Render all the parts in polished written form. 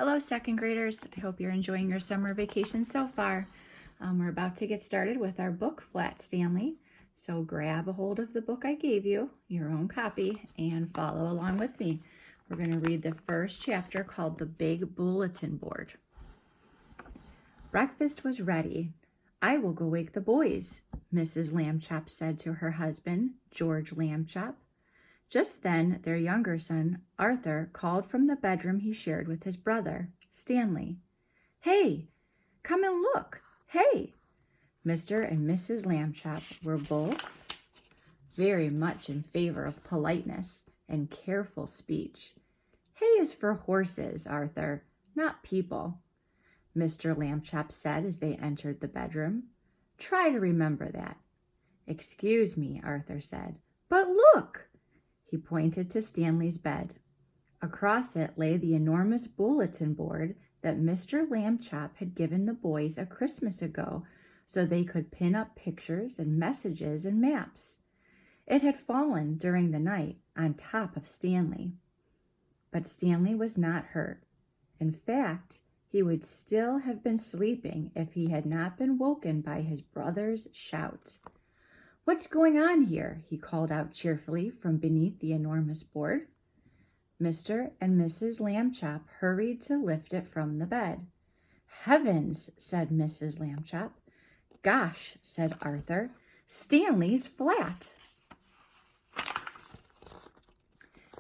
Hello, second graders. I hope you're enjoying your summer vacation so far. We're about to get started with our book, Flat Stanley. So grab a hold of the book I gave you, your own copy, and follow along with me. We're going to read the first chapter called The Big Bulletin Board. Breakfast was ready. I will go wake the boys, Mrs. Lambchop said to her husband, George Lambchop. Just then, their younger son, Arthur, called from the bedroom he shared with his brother, Stanley. Hey, come and look. Hey! Mr. and Mrs. Lambchop were both very much in favor of politeness and careful speech. Hay is for horses, Arthur, not people, Mr. Lambchop said as they entered the bedroom. Try to remember that. Excuse me, Arthur said, but look! He pointed to Stanley's bed. Across it lay the enormous bulletin board that Mr. Lambchop had given the boys a Christmas ago so they could pin up pictures and messages and maps. It had fallen during the night on top of Stanley. But Stanley was not hurt. In fact, he would still have been sleeping if he had not been woken by his brother's shout. What's going on here? He called out cheerfully from beneath the enormous board. Mr. and Mrs. Lambchop hurried to lift it from the bed. Heavens, said Mrs. Lambchop. Gosh, said Arthur, Stanley's flat.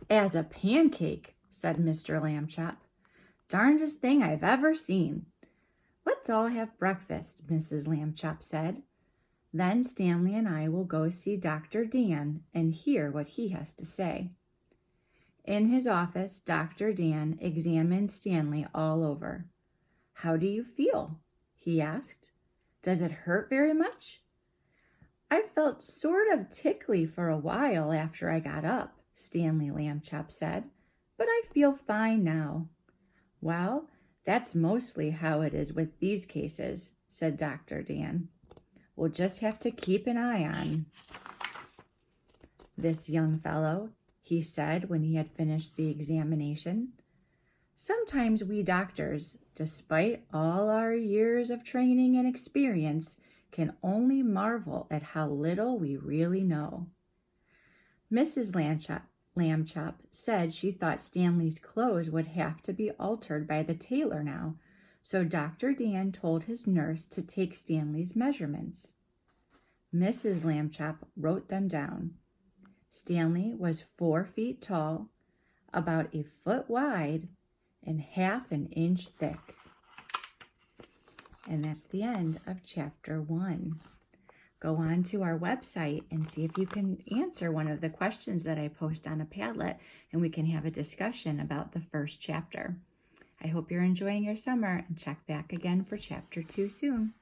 As a pancake, said Mr. Lambchop. Darndest thing I've ever seen. Let's all have breakfast, Mrs. Lambchop said. Then Stanley and I will go see Dr. Dan and hear what he has to say. In his office, Dr. Dan examined Stanley all over. How do you feel? He asked. Does it hurt very much? I felt sort of tickly for a while after I got up, Stanley Lambchop said, but I feel fine now. Well, that's mostly how it is with these cases, said Dr. Dan. We'll just have to keep an eye on this young fellow, he said when he had finished the examination. Sometimes we doctors, despite all our years of training and experience, can only marvel at how little we really know. Mrs. Lambchop said she thought Stanley's clothes would have to be altered by the tailor now, so Dr. Dan told his nurse to take Stanley's measurements. Mrs. Lambchop wrote them down. Stanley was 4 feet tall, about a foot wide, and half an inch thick. And that's the end of chapter 1. Go on to our website and see if you can answer one of the questions that I post on a Padlet, and we can have a discussion about the first chapter. I hope you're enjoying your summer, and check back again for chapter 2 soon.